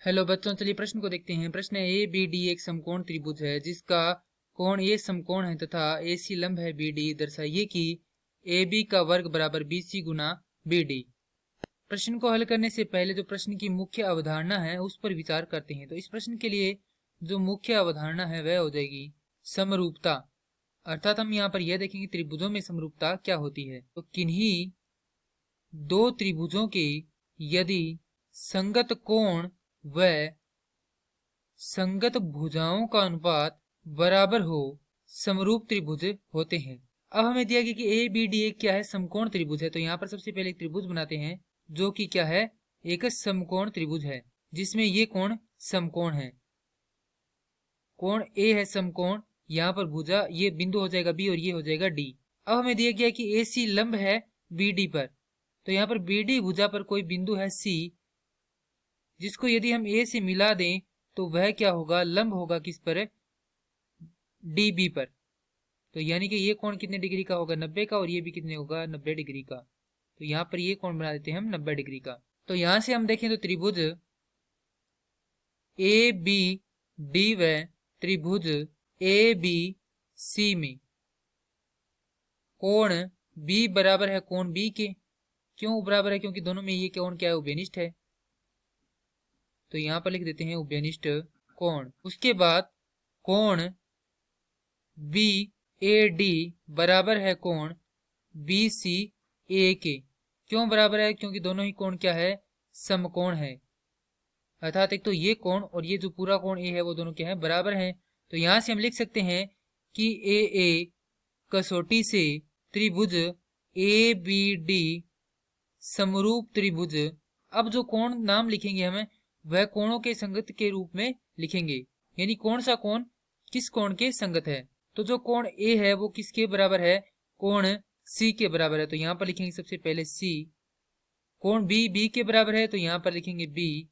Hello बच्चों, चलिए प्रश्न को देखते हैं। प्रश्न है ए बी डी एक समकोण त्रिभुज है जिसका कोण ए समकोण है तथा ए सी लंब है बी डी। दर्शाइए कि ए बी का वर्ग बराबर बी सी गुना बी डी। प्रश्न को हल करने से पहले जो प्रश्न की मुख्य अवधारणा है उस पर विचार करते हैं। तो इस प्रश्न के लिए जो मुख्य अवधारणा है वह हो जाएगी समरूपता। अर्थात हम यहाँ पर यह देखेंगे त्रिभुजों में समरूपता क्या होती है। तो किन्हीं दो त्रिभुजों के यदि संगत कोण व संगत भुजाओं का अनुपात बराबर हो समरूप त्रिभुज होते हैं। अब हमें दिया गया कि ए बी डी एक क्या है, समकोण त्रिभुज है। तो यहाँ पर सबसे पहले एक त्रिभुज बनाते हैं जो कि क्या है, एक समकोण त्रिभुज है जिसमें ये कोण समकोण है। कोण ए है समकोण, यहाँ पर भुजा ये बिंदु हो जाएगा बी और ये हो जाएगा डी। अब हमें दिया गया कि ए सी लंब है बी डी पर। तो यहाँ पर बी डी भुजा पर कोई बिंदु है सी जिसको यदि हम ए से मिला दें तो वह क्या होगा, लंब होगा किस पर, डी बी पर। तो यानी कि ये कोण कितने डिग्री का होगा, 90 का, और ये भी कितने होगा, 90 डिग्री का। तो यहाँ पर ये कोण बना देते हैं हम 90 डिग्री का। तो यहां से हम देखें तो त्रिभुज ए बी डी व त्रिभुज ए बी सी में कोण बी बराबर है कोण बी के। क्यों बराबर है, क्योंकि दोनों में ये कोण क्या है, उभयनिष्ठ है। तो यहां पर लिख देते हैं उभयनिष्ठ कोण। उसके बाद कोण बी ए डी बराबर है कोण बी सी ए के। क्यों बराबर है, क्योंकि दोनों ही कोण क्या है, समकोण है। अर्थात एक तो ये कोण और ये जो पूरा कोण ए है वो दोनों क्या है, बराबर है। तो यहां से हम लिख सकते हैं कि ए कसौटी से त्रिभुज ए बी डी समरूप त्रिभुज। अब जो कोण नाम लिखेंगे हमें वह कोणों के संगत के रूप में लिखेंगे, यानी कौन सा कोण किस कोण के संगत है। तो जो कोण ए है वो किसके बराबर है, कोण सी के बराबर है। तो यहाँ पर लिखेंगे सबसे पहले सी। कोण बी बी के बराबर है तो यहाँ पर लिखेंगे बी।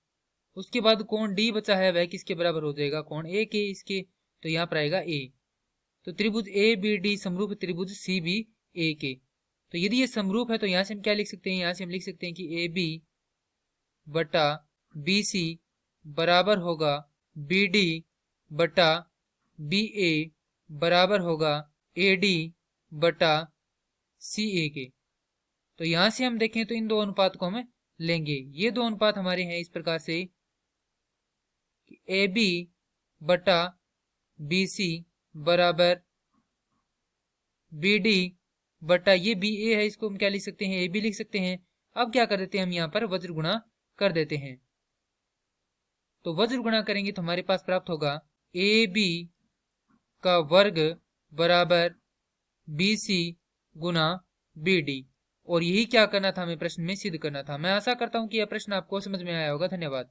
उसके बाद कोण डी बचा है वह किसके बराबर हो जाएगा, कोण ए के, इसके। तो यहाँ पर आएगा ए। तो त्रिभुज ए बी डी समरूप त्रिभुज सी बी ए के। तो यदि ये समरूप है तो यहाँ से हम क्या लिख सकते हैं, यहाँ से हम लिख सकते हैं कि ए बी बटा बी सी बराबर होगा बी डी बटा बी ए बराबर होगा ए डी बटा सी ए के। तो यहां से हम देखें तो इन दो अनुपात को हम लेंगे। ये दो अनुपात हमारे हैं इस प्रकार से, ए बी बटा बी सी बराबर बी डी बटा ये बी ए है, इसको हम क्या लिख सकते हैं, ए बी लिख सकते हैं। अब क्या कर देते हैं हम यहाँ पर वज्र गुणा कर देते हैं। तो वज्र गुणा करेंगे तो हमारे पास प्राप्त होगा ए बी का वर्ग बराबर बी सी गुना बी डी। और यही क्या करना था हमें प्रश्न में सिद्ध करना था। मैं आशा करता हूं कि यह प्रश्न आपको समझ में आया होगा। धन्यवाद।